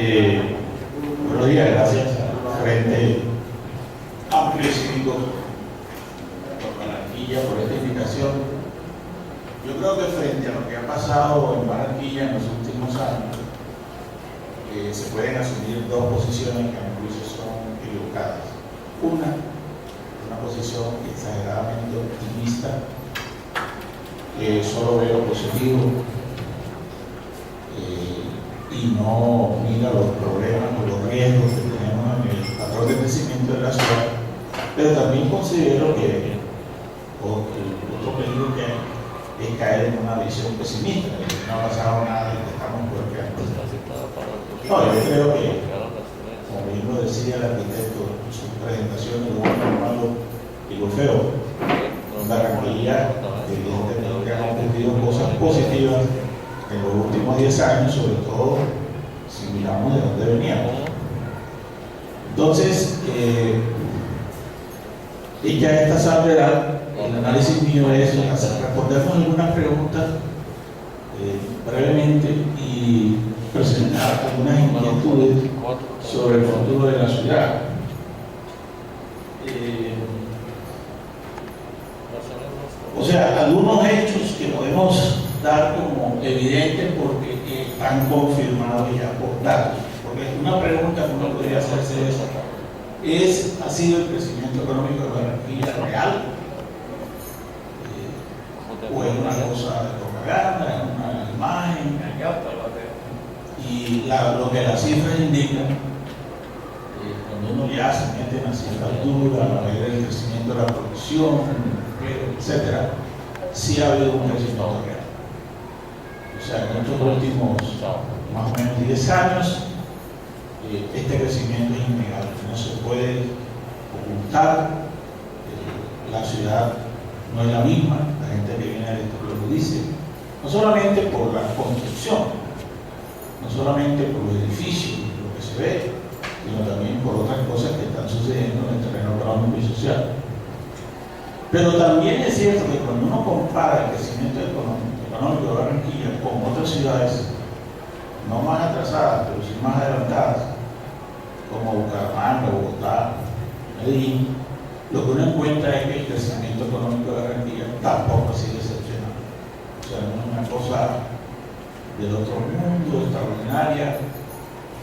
Buenos días, gracias al Frente Amplio y Cívico por Barranquilla por esta invitación. Yo creo que frente a lo que ha pasado en Barranquilla en los últimos años, se pueden asumir dos posiciones que a mi juicio son equivocadas. Una posición exageradamente optimista, que solo ve lo positivo y no mira los problemas o los riesgos que tenemos en el patrón de crecimiento de la ciudad. Pero también considero que el otro peligro que hay es caer en una visión pesimista, de que no ha pasado nada y que estamos peor que antes. No, yo creo que, como bien lo decía el arquitecto en su presentación, lo bueno, lo malo y lo feo, en Barranquilla evidentemente han ocurrido cosas positivas en los últimos 10 años, sobre todo si miramos de dónde veníamos. Entonces, y ya a esta salvedad, el análisis mío es respondernos algunas preguntas brevemente y presentar algunas inquietudes sobre el futuro de la ciudad. O sea, algunos hechos que podemos dar como evidentes porque están confirmados ya por datos. Porque una pregunta que uno podría hacerse es, ¿ha sido el crecimiento económico de Barranquilla real? ¿O es una cosa de propaganda, una imagen? Y lo que las cifras indican, cuando uno ya se mete en una cierta altura, a ver el crecimiento de la producción, etcétera, sí ha habido un crecimiento real. O sea, en estos últimos más o menos 10 años, este crecimiento es innegable, no se puede ocultar. La ciudad no es la misma, la gente que viene al exterior lo dice, no solamente por la construcción, no solamente por los edificios, lo que se ve, sino también por otras cosas que están sucediendo en el terreno económico y social. Pero también es cierto que cuando uno compara el crecimiento económico de Barranquilla con otras ciudades, no más atrasadas, pero sí más adelantadas, como Bucaramanga, Bogotá, Medellín, lo que uno encuentra es que el crecimiento económico de Barranquilla tampoco ha sido excepcional. O sea, no es una cosa del otro mundo, extraordinaria,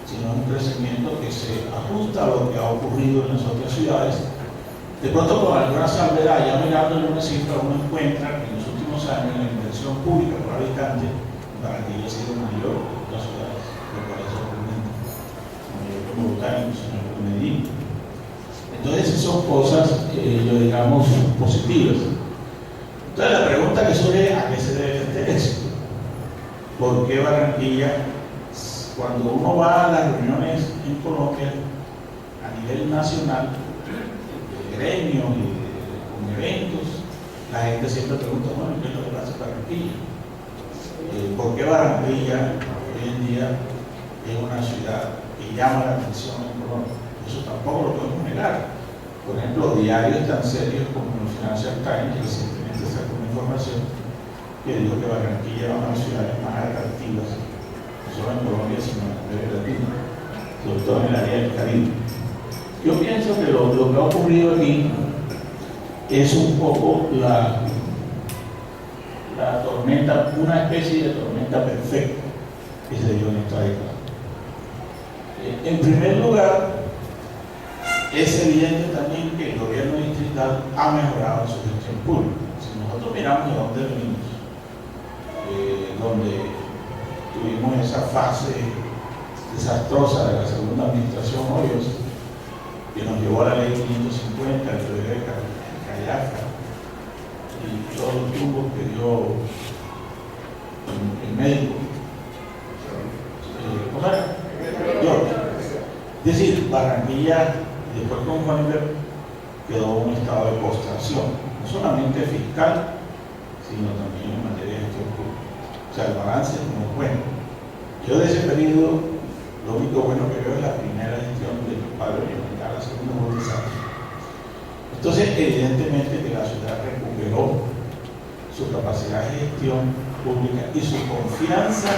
sino un crecimiento que se ajusta a lo que ha ocurrido en las otras ciudades. De pronto, con alguna salvedad, ya mirando en una cifra, uno encuentra que en los últimos años la inversión pública por habitante en Barranquilla ha sido mayor que en otras ciudades, lo cual es sorprendente, mayor que Bogotá, incluso mayor que Medellín. Entonces, esas son cosas, digamos, positivas. Entonces, la pregunta que surge es: ¿a qué se debe este éxito? ¿Por qué Barranquilla, cuando uno va a las reuniones en Colombia a nivel nacional, gremios y con eventos, la gente siempre pregunta, bueno, ¿qué es lo que pasa en Barranquilla? ¿Por qué Barranquilla hoy en día es una ciudad que llama la atención en Colombia? Eso tampoco lo podemos negar. Por ejemplo, diarios tan serios como el Financial Times, que recientemente sacó una información que dijo que Barranquilla era una de las ciudades más atractivas, no solo en Colombia, sino en América Latina, sobre todo en el área del Caribe. Yo pienso que lo que ha ocurrido aquí es un poco la tormenta, una especie de tormenta perfecta que se dio en esta década. En primer lugar, es evidente también que el gobierno distrital ha mejorado su gestión pública. Si nosotros miramos de dónde venimos, donde tuvimos esa fase desastrosa de la segunda administración Hoyos, que nos llevó a la ley 550, el Rebeca, el Callafa, y todos los tumbos que dio el médico. ¿Cómo era? Es decir, Barranquilla, después con Juanber, quedó en un estado de postración, no solamente fiscal, sino también en materia de gestión pública. O sea, el balance no es bueno. Yo de ese periodo, lo único bueno que veo es la primera gestión de mi padre, la segunda por 10 años. Entonces, evidentemente que la ciudad recuperó su capacidad de gestión pública y su confianza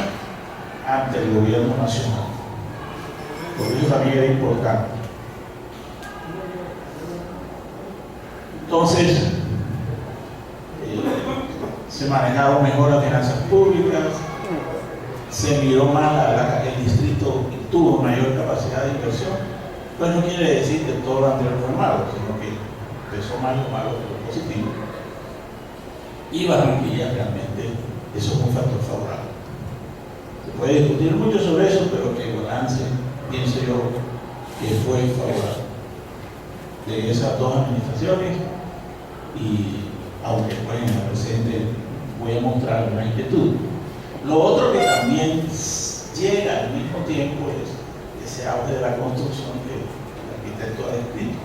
ante el gobierno nacional. porque eso también era importante. Entonces, se manejaron mejor las finanzas públicas, se miró más, el distrito tuvo mayor capacidad de inversión. Pues no quiere decir que todo lo anterior fue malo, sino que empezó más lo malo que lo positivo. Y Barranquilla realmente, eso es un factor favorable. Se puede discutir mucho sobre eso, pero que el balance, pienso yo, que fue favorable de esas dos administraciones. Y aunque pues en la presente voy a mostrar una inquietud. Lo otro que también llega al mismo tiempo es ese auge de la construcción que el arquitecto ha descrito.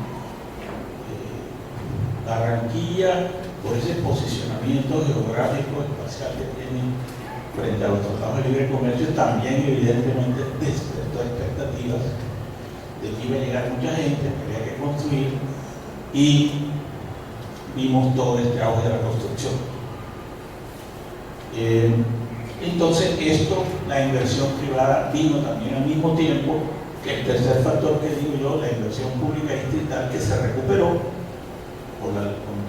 Barranquilla, por ese posicionamiento geográfico espacial que tiene frente a los tratados de libre comercio, también evidentemente despertó expectativas de que iba a llegar mucha gente, que había que construir, y vimos todo este auge de la construcción. Entonces esto, la inversión privada vino también al mismo tiempo que el tercer factor que digo yo, la inversión pública distrital, que se recuperó con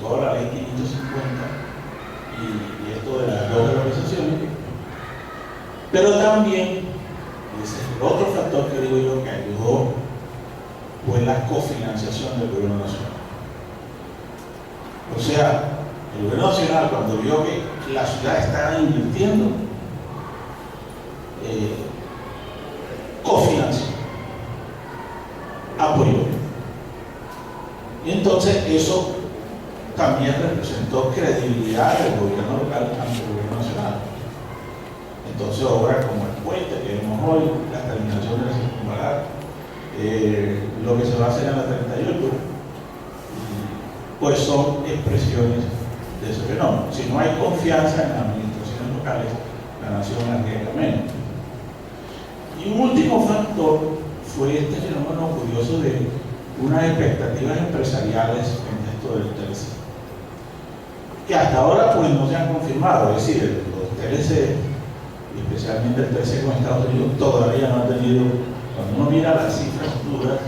toda la ley 550 y esto de las dos organizaciones, pero también ese es el otro factor que digo yo que ayudó, fue la cofinanciación del gobierno nacional. O sea, el gobierno nacional, cuando vio que la ciudad estaba invirtiendo, cofinanció, apoyó. Y entonces eso también representó credibilidad del gobierno local ante el gobierno nacional. Entonces, obras como el puente que vemos hoy, la terminación de la circunvalar, lo que se va a hacer en la 38, pues son expresiones de ese fenómeno. Si no hay confianza en las administraciones locales, la nación arriesga menos. Y un último factor fue este fenómeno curioso de unas expectativas empresariales en esto del TLC, que hasta ahora pues no se han confirmado. Es decir, los TLC, especialmente el TLC con Estados Unidos, todavía no han tenido, cuando uno mira las cifras duras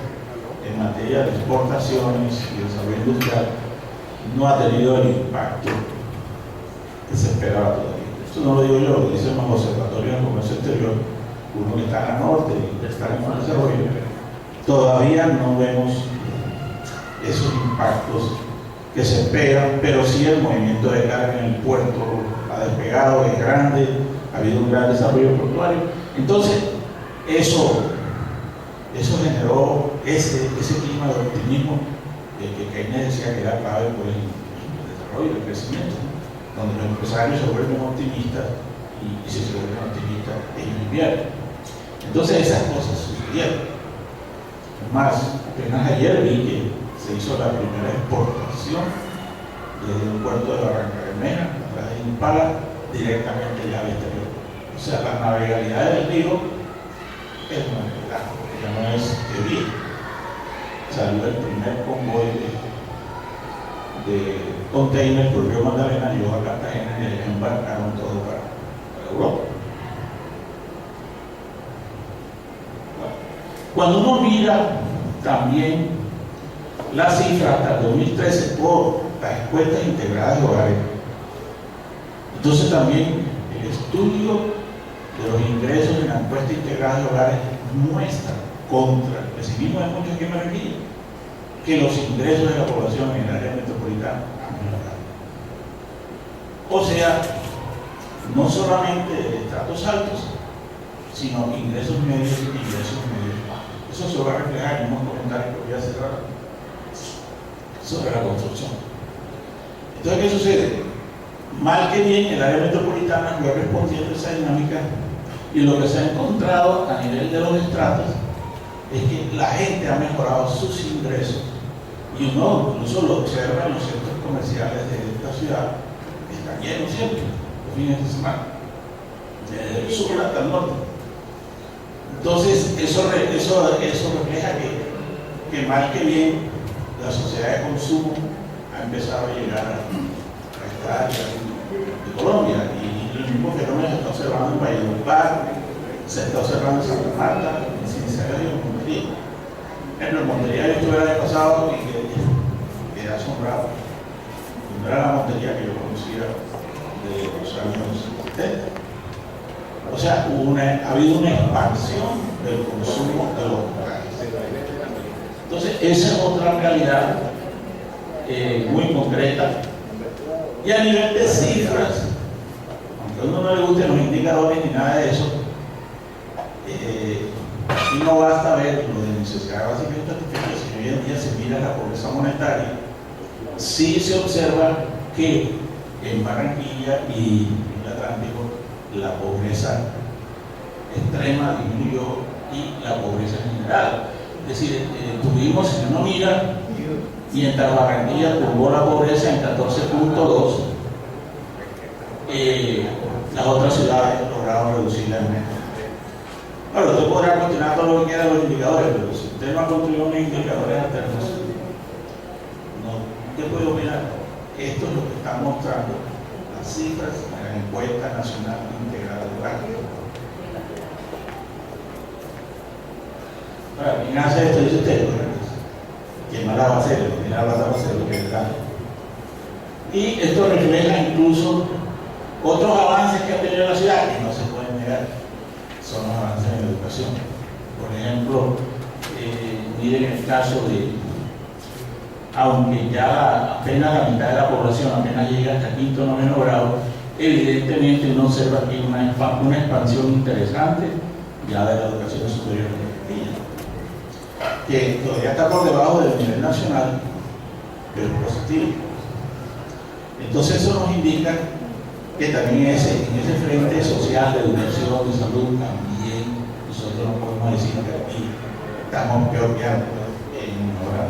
en materia de exportaciones y desarrollo industrial, no ha tenido el impacto que se esperaba todavía. Esto no lo digo yo, lo dicen los observatorios de comercio exterior, uno que está al norte y que está en desarrollo. Todavía no vemos esos impactos que se esperan, pero sí el movimiento de carga en el puerto ha despegado, es grande, ha habido un gran desarrollo portuario. Entonces, eso generó ese clima de optimismo que Keynes decía que era clave por el desarrollo, el crecimiento, donde los empresarios se vuelven optimistas y si se vuelven optimistas, ellos invierten. Entonces, esas cosas sucedieron. Más, apenas ayer vi que se hizo la primera exportación desde el puerto de Barranca Bermeja, a través de Impala, directamente ya al exterior. O sea, la navegabilidad del río es una realidad, ya no es teoría. Salió el primer convoy de containers por Río Magdalena, llegó a Cartagena y allá embarcaron todo para Europa. Cuando uno mira también la cifra hasta el 2013 por las encuestas integradas de hogares, entonces también el estudio de los ingresos en la encuesta integrada de hogares muestra, contra el pesimismo de muchos aquí en Barranquilla, que los ingresos de la población en el área metropolitana han mejorado. O sea, no solamente de estratos altos, sino ingresos medios y ingresos medios bajos. Eso se va a reflejar en unos comentarios que voy a cerrar sobre la construcción. Entonces, ¿qué sucede? Mal que bien, el área metropolitana fue respondiendo a esa dinámica, y lo que se ha encontrado a nivel de los estratos es que la gente ha mejorado sus ingresos, y uno incluso lo observa en los centros comerciales de esta ciudad, que están llenos siempre, los fines de semana, desde el sur hasta el norte. Entonces, eso refleja que mal que bien, la sociedad de consumo ha empezado a llegar a esta área de Colombia, y el mismo fenómeno se está observando en Valledupar, se está observando en Santa Marta, en penitenciarios en Montería. En Montería yo estuve el año pasado y quedé asombrado. No era la Montería que yo conocía de los años 70. O sea, ha habido una expansión del consumo de los locales. Entonces, esa es otra realidad muy concreta. Y a nivel de cifras, aunque a uno no le gusten los indicadores ni nada de eso, aquí no basta ver lo de necesidad básica y estatistical, sino hoy en día se mira la pobreza monetaria. Sí se observa que en Barranquilla y en el Atlántico la pobreza extrema disminuyó y la pobreza general. Es decir, tuvimos, si uno mira, mientras Barranquilla tumbó la pobreza en 14.2, las otras ciudades lograron reducirla en menos. Bueno, usted podrá cuestionar todo lo que quiera de los indicadores, pero si usted no ha construido unos indicadores alternos, usted puede opinar. Esto es lo que están mostrando las cifras de la encuesta nacional integrada de Barranquilla. Ahora, ¿quién hace esto? Dice usted, ¿quién más la va a hacer? ¿Quién la va a hacer? Lo que es grande. Y esto refleja incluso otros avances que ha tenido la ciudad, que no se pueden negar, son los avances en la educación. Por ejemplo, miren el caso de, aunque ya apenas la mitad de la población apenas llega hasta quinto o noveno grado, evidentemente uno observa aquí una expansión interesante ya de la educación superior en Argentina, que todavía está por debajo del nivel nacional, pero es positivo. Entonces eso nos indica que también en ese frente social de educación y salud también nosotros no podemos decir que aquí estamos peor que antes en mejorar.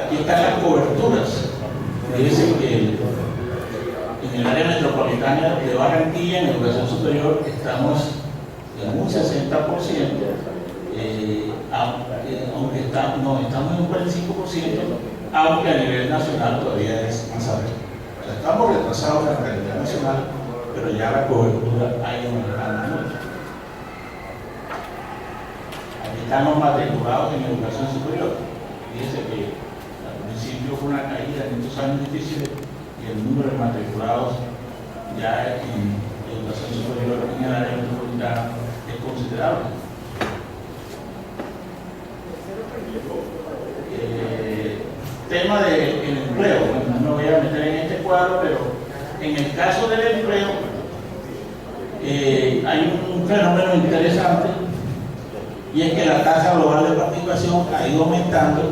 Aquí están las coberturas. Fíjense que en el área metropolitana de Barranquilla, en educación superior, estamos en un 60%, aunque estamos en un 45%, aunque a nivel nacional todavía es más alto. O sea, estamos retrasados en la nivel nacional, pero ya la cobertura ha ido mejorando mucho. Aquí están los matriculados en educación superior. Fíjense que al principio fue una caída en estos años difíciles y el número de matriculados ya en educación superior en el área metropolitana es considerable. Tema del empleo, bueno, no me voy a meter en este cuadro, pero en el caso del empleo hay un fenómeno interesante, y es que la tasa global de participación ha ido aumentando.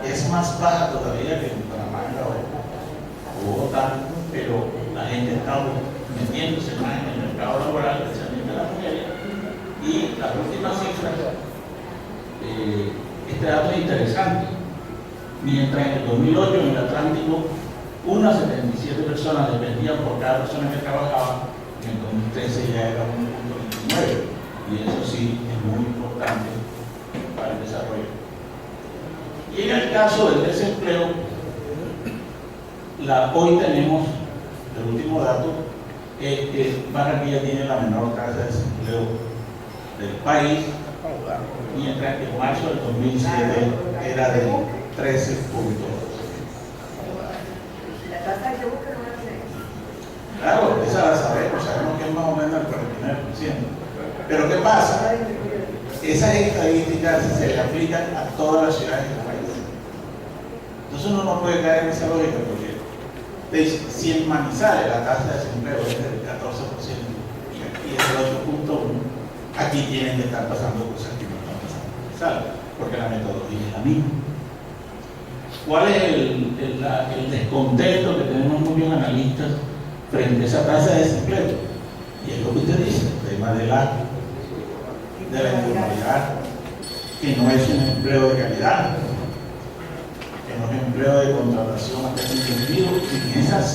Es más baja todavía que en Panamá o Bogotá, pero la gente está metiéndose más en el mercado laboral, especialmente las mujeres, y las últimas cifras, este dato es interesante. Mientras en el 2008 en el Atlántico unas 77 personas dependían por cada persona que trabajaba, en el 2013 ya era 1.29, y eso sí es muy importante para el desarrollo. Y en el caso del desempleo, hoy tenemos el último dato, que Barranquilla tiene la menor tasa de desempleo del país, mientras que en marzo del 2007 era de 13 puntos. La tasa de búsqueda no la tiene. Claro, esa la sabemos que es más o menos el 49%. Pero ¿qué pasa? Esas estadísticas se le aplican a todas las ciudades del país. Entonces uno no puede caer en esa lógica, porque si en Manizales la tasa de desempleo es del 14% y aquí es del 8.1%, aquí tienen que estar pasando cosas que no están pasando en Manizales, porque la metodología es la misma. ¿Cuál es el descontento que tenemos muchos analistas frente a esa tasa de desempleo? Y es lo que usted dice, el tema de la informalidad, que no es un empleo de calidad, que no es un empleo de contratación hasta el individuo, y en esas,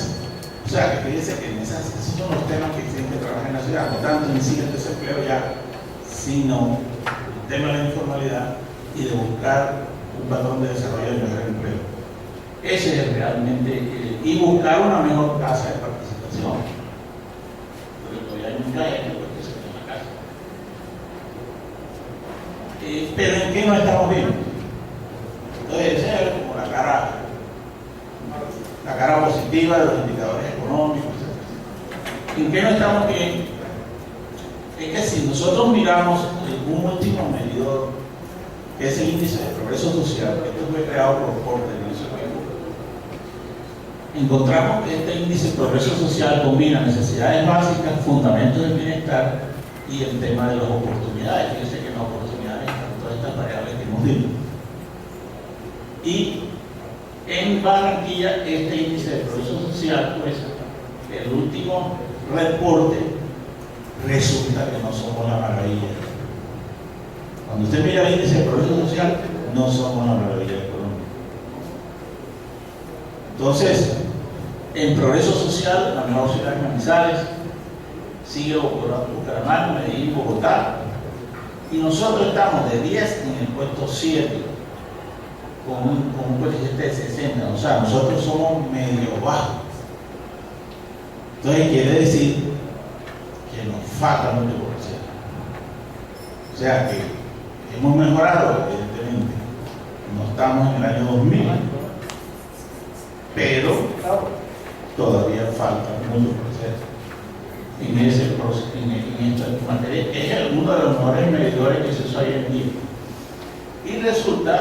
o sea, que fíjese que en esos son los temas que siempre trabajan en la ciudad, no tanto en sí el desempleo ya, sino el tema de la informalidad y de buscar un patrón de desarrollo de mejor empleo. Ese es realmente, y buscar una mejor tasa de participación. Pero ¿en qué no estamos viendo? Entonces, esa es como la cara positiva de los indicadores económicos, etc. ¿En qué no estamos viendo? Es que si nosotros miramos un último medidor, que es el índice de progreso social, esto fue creado por Porter en ese tiempo, encontramos que este índice de progreso social combina necesidades básicas, fundamentos del bienestar y el tema de las oportunidades. Fíjense que en las oportunidades están todas estas variables que hemos dicho. Y en Barranquilla, este índice de progreso social, pues, el último reporte, resulta que no somos la maravilla. Cuando usted mira el índice de progreso social, no somos la maravilla de Colombia. Entonces, en progreso social, la mejor ciudad es Manizales, sigue Bucaramanga, Medellín, Bogotá, y nosotros estamos de 10 en el puesto 7, con un coeficiente de 60, o sea, nosotros somos medio bajos. Entonces, quiere decir que nos falta mucho por hacer. O sea, que hemos mejorado, evidentemente, no estamos en el año 2000, pero todavía falta mucho por hacer en esta materia. Es uno de los mejores medidores que se usa hoy en día. Y resulta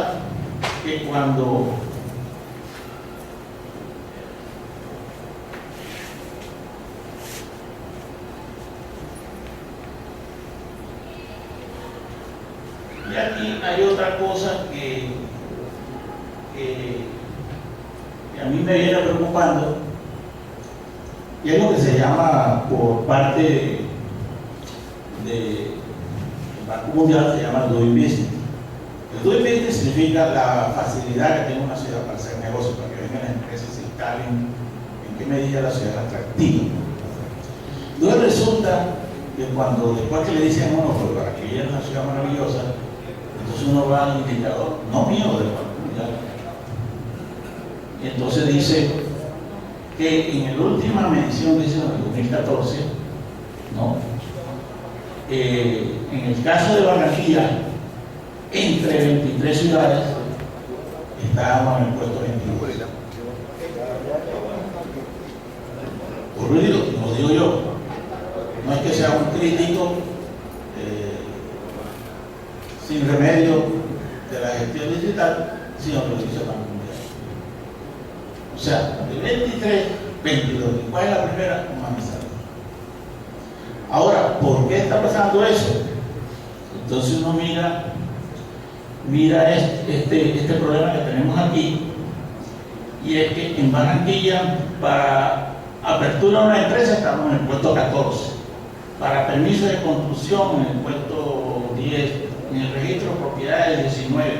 que cuando y aquí hay otra cosa que a mí me viene preocupando, y es lo que se llama por parte del Banco Mundial, se llama Doing Business. El Doing Business significa la facilidad que tiene una ciudad para hacer negocios, para que vengan las empresas y se instalen, en qué medida la ciudad es atractiva. Entonces resulta que después que le dicen a uno, pues para que viene una ciudad maravillosa, entonces uno va al indicador, no mío, del Banco Mundial. Y entonces dice que en la última medición que hizo en el 2014, ¿no? En el caso de Barranquilla, entre 23 ciudades, estábamos en el puesto 22. Ocurrido, lo digo yo. No es que sea un crítico sin remedio de la gestión digital, sino que lo dice Banco Mundial. O sea, de 23, 22. ¿Cuál es la primera? Manizales. Ahora, ¿por qué está pasando eso? Entonces uno mira este problema que tenemos aquí, y es que en Barranquilla, para apertura de una empresa estamos en el puesto 14, para permiso de construcción en el puesto 10, en el registro de propiedades 19,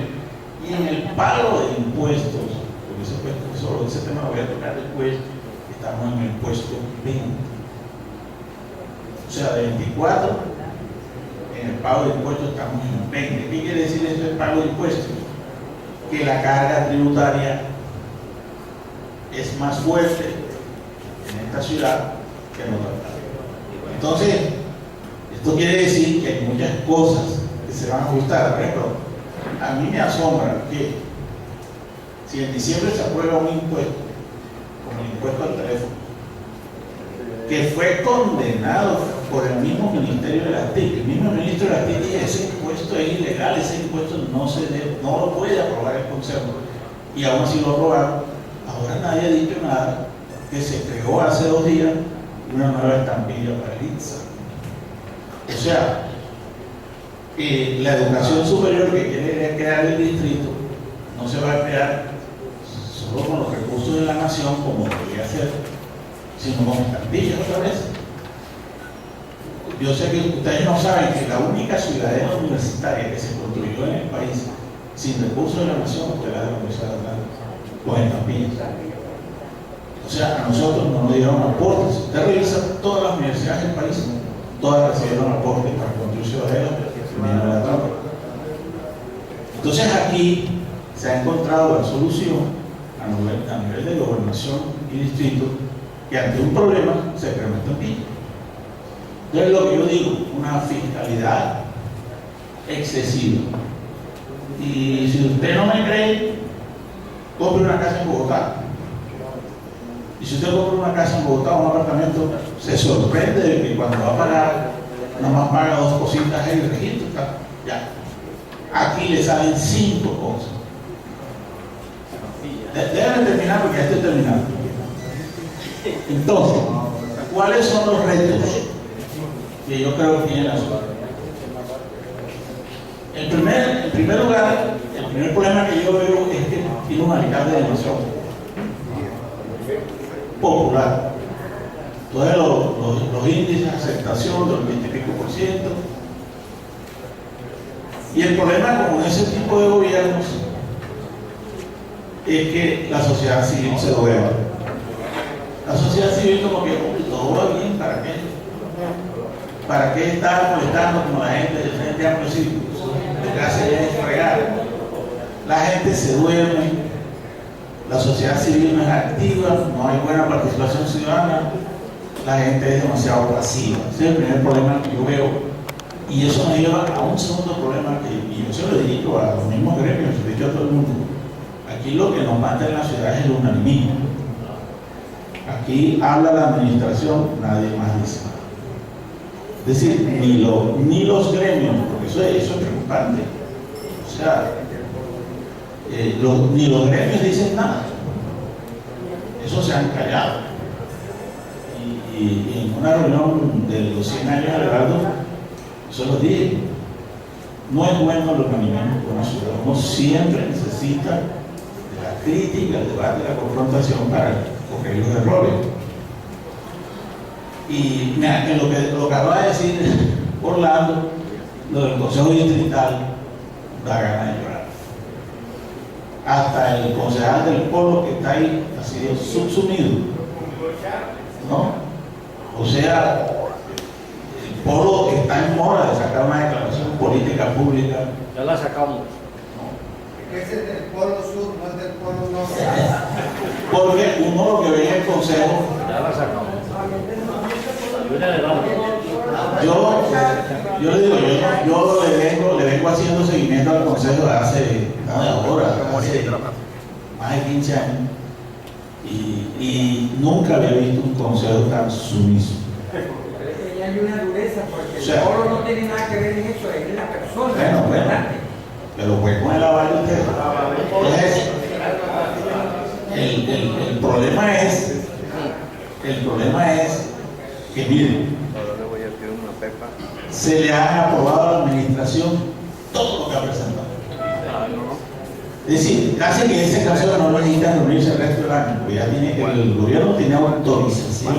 y en el pago de impuestos, porque ese tema lo voy a tocar después, estamos en el puesto 20. O sea, de 24, en el pago de impuestos estamos en 20. ¿Qué quiere decir esto del pago de impuestos? Que la carga tributaria es más fuerte en esta ciudad que en otras ciudades. Entonces, esto quiere decir que hay muchas cosas que se van a ajustar. Por ejemplo, a mí me asombra que si en diciembre se aprueba un impuesto, como el impuesto al teléfono, que fue condenado por el mismo Ministerio de las TIC. El mismo ministro de las TIC dice: ese impuesto es ilegal, ese impuesto no lo puede aprobar el Consejo. Y aún así lo aprobaron. Ahora nadie ha dicho nada, que se creó hace 2 días una nueva estampilla para el INSA. O sea, la educación superior que quiere crear el distrito no se va a crear solo con los recursos de la nación, como debería ser, sino con estampillas otra vez. Yo sé que ustedes no saben que la única ciudadela universitaria que se construyó en el país sin recursos de la nación fue la de la Universidad de Atlanta, con estampillas. O sea, a nosotros no nos dieron aportes. Si usted revisa todas las universidades del país, todas recibieron aportes para construir ciudadelas de Atlanta. Entonces aquí se ha encontrado la solución a nivel de gobernación y distrito, que ante un problema se crea una estampilla. Entonces, lo que yo digo, una fiscalidad excesiva Y si usted no me cree, compre una casa en Bogotá. Y si usted compra una casa en Bogotá o un apartamento, se sorprende de que cuando va a pagar, nomás paga 2 cositas en el registro. Ya. Aquí le salen 5 cosas. Déjame terminar porque ya estoy terminando. Entonces, ¿cuáles son los retos que yo creo que tiene la ciudad? En primer lugar, el primer problema que yo veo es que tiene un alcalde demasiado popular. Entonces los índices de aceptación del 20 y pico %. Y el problema con ese tipo de gobiernos es que la sociedad civil se duerme. La sociedad civil como que todo va bien, ¿para qué? ¿Para qué estar molestando como la gente del Frente Amplio Cívico? Lo que hace es fregar. La gente se duerme, la sociedad civil no es activa, no hay buena participación ciudadana, la gente es demasiado pasiva. Ese es el primer problema que yo veo. Y eso me lleva a un segundo problema que y yo se lo he dicho a los mismos gremios, se lo he dicho a todo el mundo. Aquí lo que nos mata en la ciudad es el unanimismo. Aquí habla la administración, nadie más dice nada. Es decir, ni los gremios, porque eso es preocupante. O sea, ni los gremios dicen nada. Eso se han callado. Y en una reunión de los 100 años del Heraldo, eso lo dije. No es bueno el unanimismo con la ciudad. Uno siempre necesita de la crítica, el debate, la confrontación para coger los errores. Y mira, que lo que acaba de decir Orlando, lo del Consejo Distrital, da ganas de llorar. Hasta el concejal del Polo que está ahí ha sido subsumido, ¿no? O sea, el Polo está en mora de sacar una declaración política pública. Ya la sacamos. Ese es del Polo Sur, no es del Polo Norte. Porque uno lo que ve en el Consejo. Ya la sacamos. Yo le digo, yo le vengo haciendo seguimiento al Consejo de hace más de 15 años y nunca había visto un Consejo tan sumiso. Porque hay una dureza, porque O sea, el pueblo no tiene nada que ver en eso, es la persona. Bueno, pero pues con el aval de ustedes. Entonces, el problema es que miren, se le ha aprobado a la administración todo lo que ha presentado. Es decir, casi que en ese caso no necesitan reunirse el resto del año, porque ya el gobierno tiene autorización.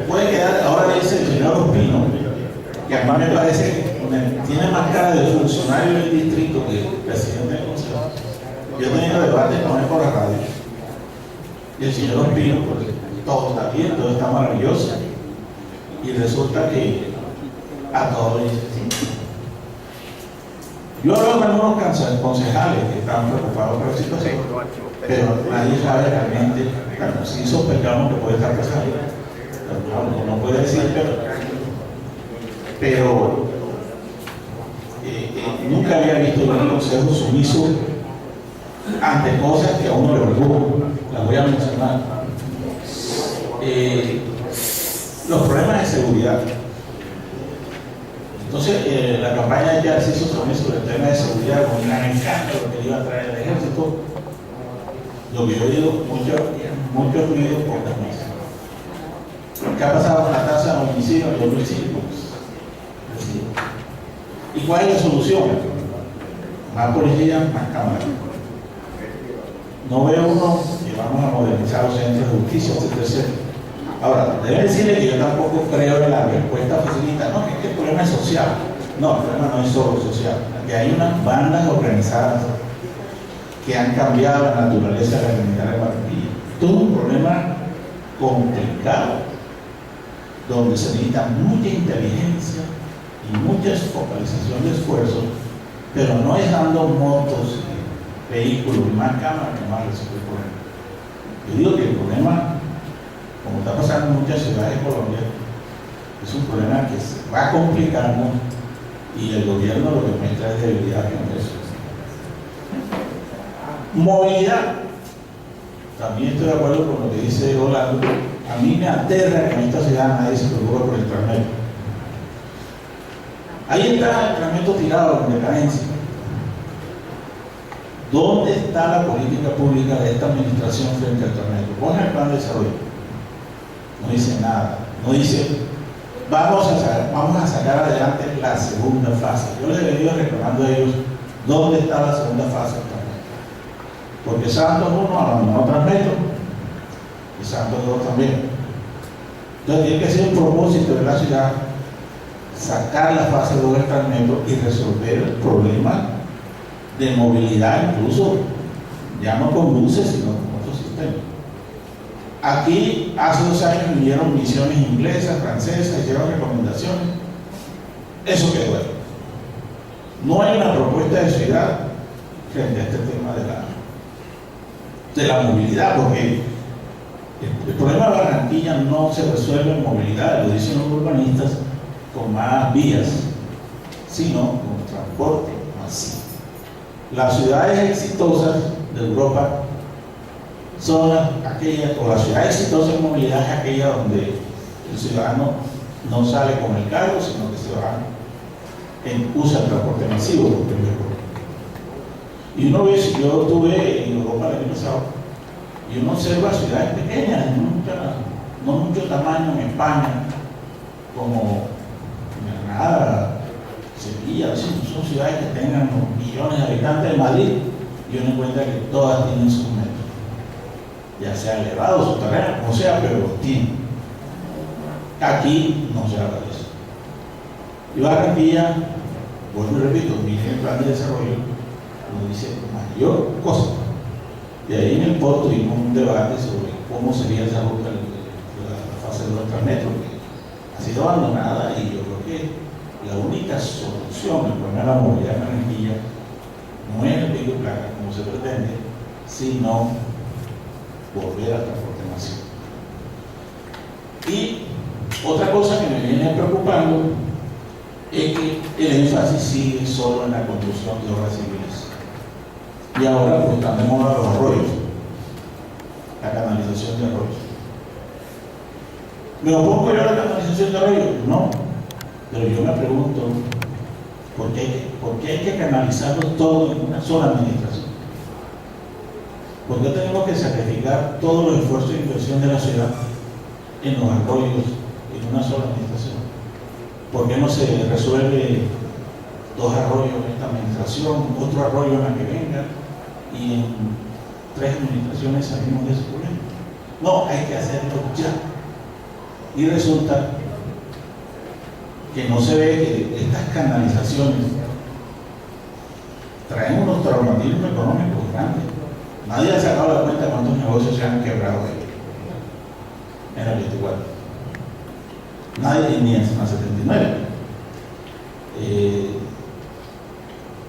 Puede quedar, ahora dice el señor Ospino, que a mí me parece que tiene más cara de funcionario del distrito que presidente del consejo. Yo he tenido debates con él por la radio. Y el señor Ospino, pues todo está bien, todo está maravilloso. Y resulta que a todos les dice sí. Yo hablo con algunos concejales que están preocupados por la situación, pero nadie sabe realmente, claro, sí sospechamos que puede estar pasando. No puede decir, pero nunca había visto un consejo sumiso ante cosas que a uno le preocupan. Las voy a mencionar. Los problemas de seguridad. Entonces, la campaña ya se hizo sobre el tema de seguridad con un gran encanto, lo que iba a traer el ejército. Lo que yo he oído, mucho ruido, pocas cosas. ¿Qué ha pasado con la tasa de homicidio en el 2005? ¿Y cuál es la solución? Más policía, más cámaras. No veo uno que vamos a modernizar los centros de justicia, etc. Ahora, debe decirle que yo tampoco creo en la respuesta facilita, no, que el problema es social. No, el problema no es solo social. Que hay unas bandas organizadas que han cambiado la naturaleza de la comunidad de Barranquilla. Todo un problema complicado, donde se necesita mucha inteligencia y mucha focalización de esfuerzos, pero no es dando motos, vehículos, más cámaras que más resuelve el problema. Yo digo que el problema, como está pasando en muchas ciudades de Colombia, es un problema que se va complicando y el gobierno lo que muestra es debilidad en eso. Movilidad. También estoy de acuerdo con lo que dice Orlando. A mí me aterra que en esta ciudad nadie se preocupe por el Transmetro. Ahí está el Transmetro tirado en decadencia. ¿Dónde está la política pública de esta administración frente al Transmetro? Pon el plan de desarrollo. No dice nada. No dice, vamos a sacar adelante la segunda fase. Yo les he venido reclamando a ellos dónde está la segunda fase del Transmetro. Porque Santos 1 abandonó Transmetro y Santos 2 también. Entonces tiene que ser un propósito de la ciudad sacar la fase 2 del Transmetro y resolver el problema de movilidad, incluso ya no con buses sino con otros sistemas. Aquí hace 2 años vinieron misiones inglesas, francesas, hicieron recomendaciones. Eso quedó ahí. No hay una propuesta de ciudad frente a este tema de la movilidad, porque el problema de Barranquilla no se resuelve en movilidad, lo dicen los urbanistas, con más vías, sino con transporte masivo. Las ciudades exitosas de Europa son aquellas, o la ciudad exitosa en movilidad es aquella donde el ciudadano no sale con el carro, sino que el ciudadano usa el transporte masivo por primer lugar. Y uno ve, si yo estuve en Europa el año pasado, y uno observa ciudades pequeñas, no mucho tamaño en España, como Granada, Sevilla, son ciudades que tengan millones de habitantes. En Madrid, y uno encuentra que todas tienen sus metros, ya sea elevado, subterráneo, como sea, pero tienen. Aquí no se habla de eso. Y Barranquilla, vuelvo y repito, miren el plan de desarrollo, uno dice mayor cosa. Y ahí en el POR tuvimos un debate sobre cómo sería esa ruta de la fase de los Transmetro, que ha sido abandonada, y yo creo que la única solución al problema de la movilidad en Barranquilla no es el pico y placa, como se pretende, sino volver al transporte masivo. Y otra cosa que me viene preocupando es que el énfasis sigue solo en la construcción de obras civiles. Y ahora pues están de moda los arroyos, la canalización de arroyos. ¿Me opongo yo a la canalización de arroyos? No, pero yo me pregunto ¿por qué hay que canalizarlo todo en una sola administración? ¿Por qué tenemos que sacrificar todos los esfuerzos de inversión de la ciudad en los arroyos en una sola administración? ¿Por qué no se resuelve 2 arroyos en esta administración, otro arroyo en la que venga, y en 3 administraciones salimos de ese problema? No, hay que hacerlo ya. Y resulta que no se ve que estas canalizaciones traen unos traumatismos económicos grandes. Nadie ha sacado la cuenta de cuántos negocios se han quebrado ahí en el 24. Nadie, ni en la 79.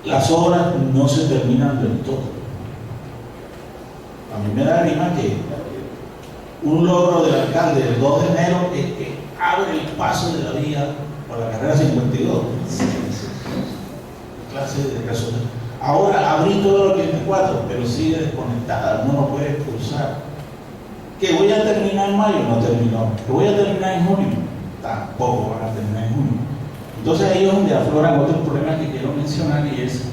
Las obras no se terminan del todo. A mí me da rima que un logro del alcalde del 2 de enero es que abre el paso de la vía por la carrera 52. Clase de resultados. Ahora abrí todo el 84, pero sigue desconectada, no lo puede cruzar. ¿Que voy a terminar en mayo? No terminó. ¿Que voy a terminar en junio? Tampoco van a terminar en junio. Entonces ahí es donde afloran otros problemas que quiero mencionar, y es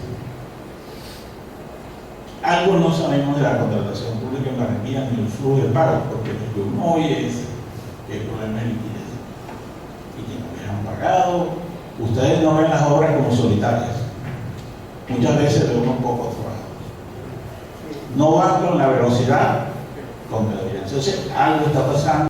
algo no sabemos de la contratación pública en Barranquilla ni el flujo de pagos, porque lo que uno oye es que el problema es liquidez y que no les han pagado. Ustedes no ven las obras como solitarias, muchas veces ven un poco trabajo, no van con la velocidad con que deberían. Entonces algo está pasando.